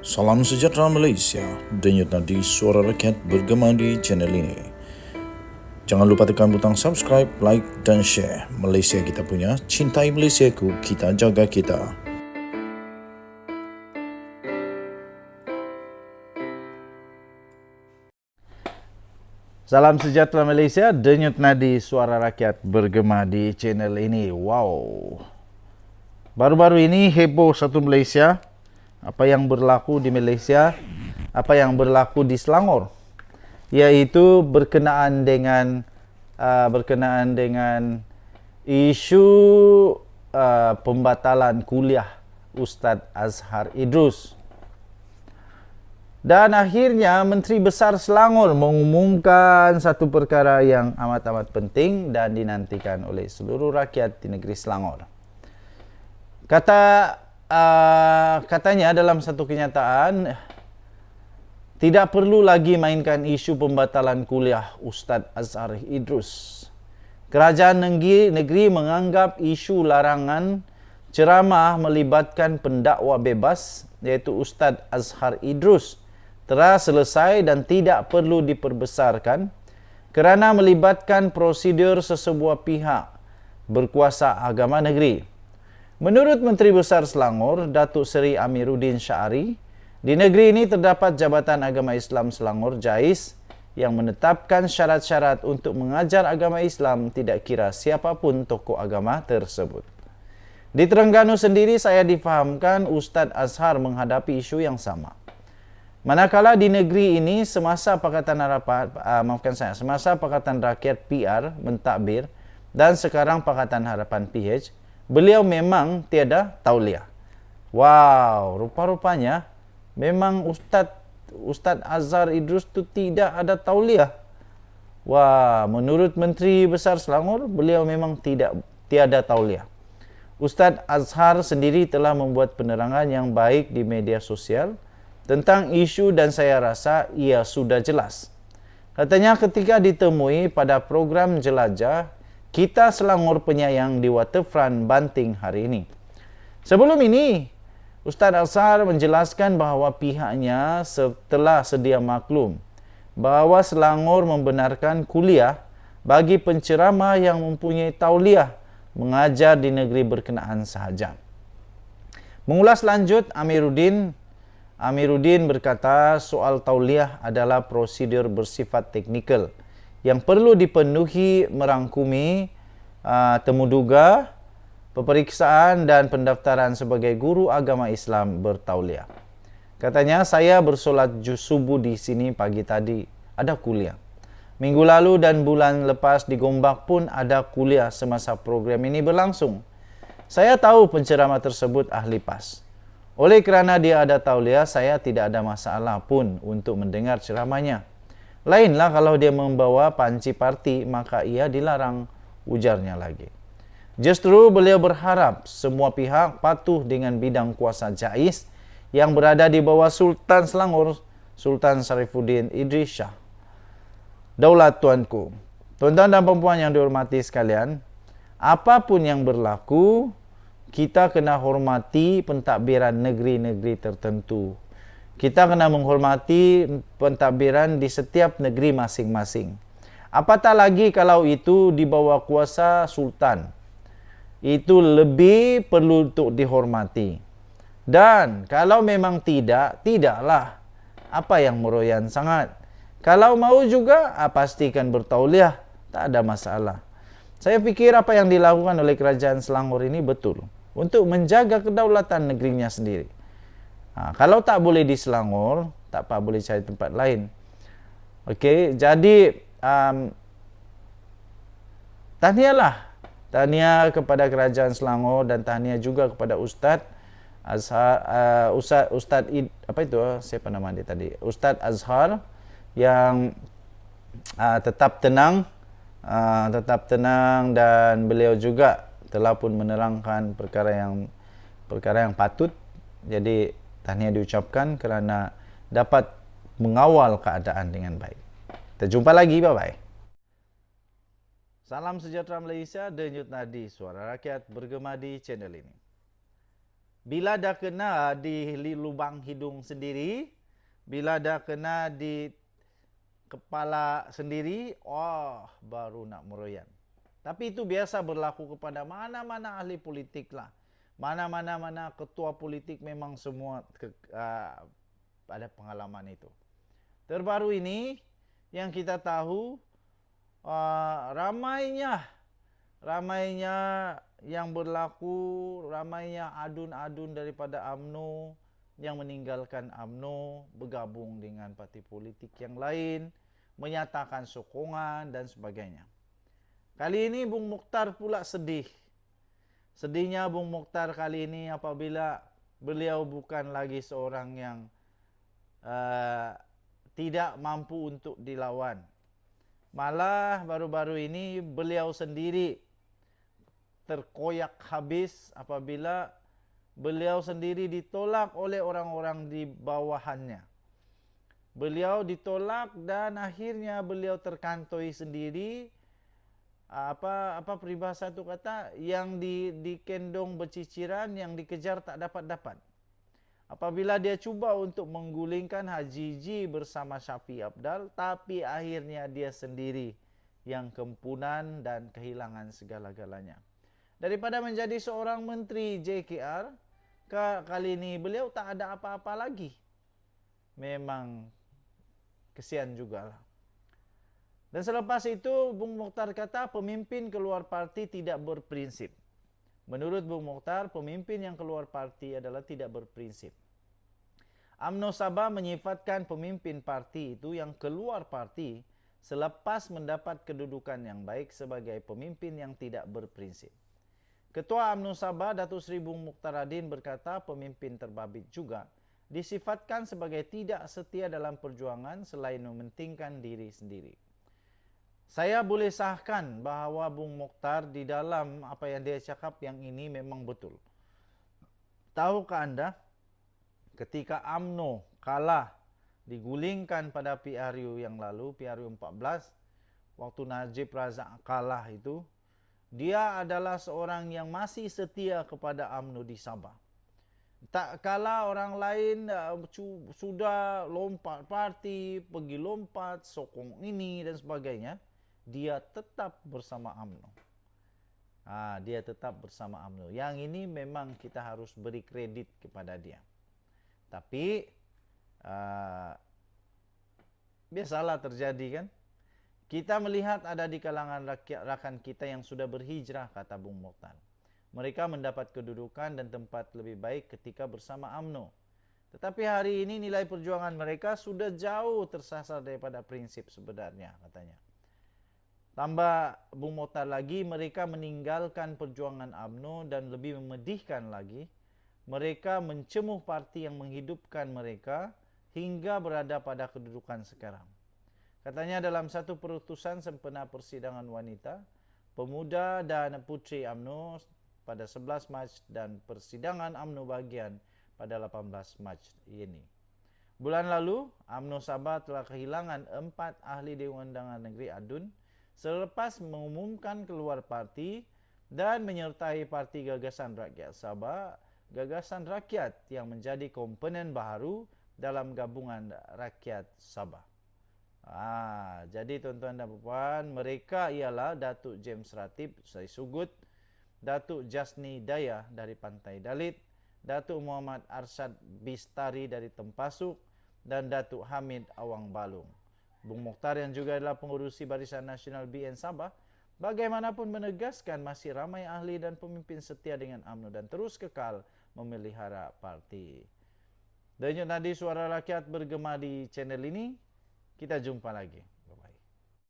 Salam sejahtera Malaysia, denyut nadi suara rakyat bergema di channel ini. Jangan lupa tekan butang subscribe, like dan share. Malaysia kita punya, cintai Malaysiaku, kita jaga kita. Salam sejahtera Malaysia, denyut nadi suara rakyat bergema di channel ini. Wow. Baru-baru ini heboh satu Malaysia. Apa yang berlaku di Malaysia, apa yang berlaku di Selangor, iaitu berkenaan dengan isu pembatalan kuliah Ustaz Azhar Idrus. Dan akhirnya Menteri Besar Selangor mengumumkan satu perkara yang amat-amat penting dan dinantikan oleh seluruh rakyat di negeri Selangor. Katanya dalam satu kenyataan, tidak perlu lagi mainkan isu pembatalan kuliah Ustaz Azhar Idrus. Kerajaan negeri menganggap isu larangan ceramah melibatkan pendakwa bebas iaitu Ustaz Azhar Idrus telah selesai dan tidak perlu diperbesarkan kerana melibatkan prosedur sesebuah pihak berkuasa agama negeri. Menurut Menteri Besar Selangor, Datuk Seri Amiruddin Syari, di negeri ini terdapat Jabatan Agama Islam Selangor JAIS yang menetapkan syarat-syarat untuk mengajar agama Islam tidak kira siapapun tokoh agama tersebut. Di Terengganu sendiri saya difahamkan Ustaz Azhar menghadapi isu yang sama. Manakala di negeri ini semasa Pakatan Rakyat PR mentadbir dan sekarang Pakatan Harapan PH, beliau memang tiada tauliah. Wow, rupa-rupanya memang Ustaz Azhar Idrus tu tidak ada tauliah. Wah, menurut Menteri Besar Selangor, beliau memang tiada tauliah. Ustaz Azhar sendiri telah membuat penerangan yang baik di media sosial tentang isu dan saya rasa ia sudah jelas. Katanya ketika ditemui pada program Jelajah Kita Selangor Penyayang di Waterfront Banting hari ini. Sebelum ini, Ustaz Azhar menjelaskan bahawa pihaknya telah sedia maklum bahawa Selangor membenarkan kuliah bagi penceramah yang mempunyai tauliah mengajar di negeri berkenaan sahaja. Mengulas lanjut, Amiruddin berkata soal tauliah adalah prosedur bersifat teknikal yang perlu dipenuhi merangkumi temuduga, peperiksaan dan pendaftaran sebagai guru agama Islam bertauliah. Katanya, saya bersolat subuh di sini pagi tadi, ada kuliah. Minggu lalu dan bulan lepas di Gombak pun ada kuliah semasa program ini berlangsung. Saya tahu penceramah tersebut ahli PAS. Oleh kerana dia ada tauliah, saya tidak ada masalah pun untuk mendengar ceramahnya. Lainlah kalau dia membawa panci parti, maka ia dilarang, ujarnya lagi. Justru beliau berharap semua pihak patuh dengan bidang kuasa JAIS yang berada di bawah Sultan Selangor, Sultan Sarifuddin Idris Shah. Daulat tuanku, tuan-tuan dan puan yang dihormati sekalian, apapun yang berlaku, kita kena hormati pentadbiran negeri-negeri tertentu. Kita kena menghormati pentadbiran di setiap negeri masing-masing. Apatah lagi kalau itu di bawah kuasa sultan. Itu lebih perlu untuk dihormati. Dan kalau memang tidaklah. Apa yang meroyan sangat. Kalau mau juga, pastikan bertauliah. Tak ada masalah. Saya fikir apa yang dilakukan oleh kerajaan Selangor ini betul. Untuk menjaga kedaulatan negerinya sendiri. Kalau tak boleh di Selangor, tak apa, boleh cari tempat lain. Okey, jadi tahniah kepada kerajaan Selangor dan tahniah juga kepada Ustaz Azhar, siapa nama dia tadi? Ustaz Azhar yang tetap tenang dan beliau juga telah pun menerangkan perkara yang patut. Jadi tahniah diucapkan kerana dapat mengawal keadaan dengan baik. Kita jumpa lagi, bye-bye. Salam sejahtera Malaysia, denyut nadi suara rakyat bergema di channel ini. Bila dah kena di lubang hidung sendiri, bila dah kena di kepala sendiri, baru nak meroyan. Tapi itu biasa berlaku kepada mana-mana ahli politik lah. Mana-mana ketua politik memang semua ada pengalaman itu. Terbaru ini yang kita tahu, ramainya yang berlaku, ramainya adun-adun daripada UMNO yang meninggalkan UMNO, bergabung dengan parti politik yang lain, menyatakan sokongan dan sebagainya. Kali ini Bung Mokhtar pula sedih. Sedihnya Bung Mokhtar kali ini apabila beliau bukan lagi seorang yang tidak mampu untuk dilawan. Malah baru-baru ini beliau sendiri terkoyak habis apabila beliau sendiri ditolak oleh orang-orang di bawahannya. Beliau ditolak dan akhirnya beliau terkantoi sendiri. Apa peribahasa itu kata, yang dikendong berciciran, yang dikejar tak dapat-dapat. Apabila dia cuba untuk menggulingkan Haji Ji bersama Syafiee Apdal, tapi akhirnya dia sendiri yang kempunan dan kehilangan segala-galanya. Daripada menjadi seorang menteri JKR, kali ini beliau tak ada apa-apa lagi. Memang kesian jugalah. Dan selepas itu Bung Mokhtar kata pemimpin keluar parti tidak berprinsip. Menurut Bung Mokhtar, pemimpin yang keluar parti adalah tidak berprinsip. UMNO Sabah menyifatkan pemimpin parti itu yang keluar parti selepas mendapat kedudukan yang baik sebagai pemimpin yang tidak berprinsip. Ketua UMNO Sabah, Datuk Seri Bung Mokhtaradin berkata pemimpin terbabit juga disifatkan sebagai tidak setia dalam perjuangan selain mementingkan diri sendiri. Saya boleh sahkan bahawa Bung Mokhtar di dalam apa yang dia cakap yang ini memang betul. Tahukah anda, ketika UMNO kalah, digulingkan pada PRU yang lalu, PRU 14, waktu Najib Razak kalah itu, dia adalah seorang yang masih setia kepada UMNO di Sabah. Tak kala orang lain sudah lompat parti, pergi lompat, sokong ini dan sebagainya, dia tetap bersama UMNO. Dia tetap bersama UMNO. Yang ini memang kita harus beri kredit kepada dia. Tapi biasalah terjadi kan. Kita melihat ada di kalangan rakan kita yang sudah berhijrah, kata Bung Mokhtar. Mereka mendapat kedudukan dan tempat lebih baik ketika bersama UMNO. Tetapi hari ini nilai perjuangan mereka sudah jauh tersasar daripada prinsip sebenarnya, katanya. Tambah Bung Mokhtar lagi, mereka meninggalkan perjuangan UMNO dan lebih memedihkan lagi, mereka mencemuh parti yang menghidupkan mereka hingga berada pada kedudukan sekarang. Katanya dalam satu perutusan sempena persidangan wanita, pemuda dan putri UMNO pada 11 Mac dan persidangan UMNO bahagian pada 18 Mac ini. Bulan lalu, UMNO Sabah telah kehilangan 4 ahli Dewan Undangan Negeri ADUN selepas mengumumkan keluar parti dan menyertai Parti Gagasan Rakyat Sabah, Gagasan Rakyat yang menjadi komponen baharu dalam Gabungan Rakyat Sabah. Jadi tuan-tuan dan puan, mereka ialah Datuk James Ratib dari Sugut, Datuk Jasni Daya dari Pantai Dalit, Datuk Muhammad Arsyad Bistari dari Tempasuk dan Datuk Hamid Awang Balung. Bung Mokhtar yang juga adalah pengurusi Barisan Nasional BN Sabah, bagaimanapun menegaskan masih ramai ahli dan pemimpin setia dengan UMNO dan terus kekal memelihara parti. Denyut nadi suara rakyat bergema di channel ini. Kita jumpa lagi.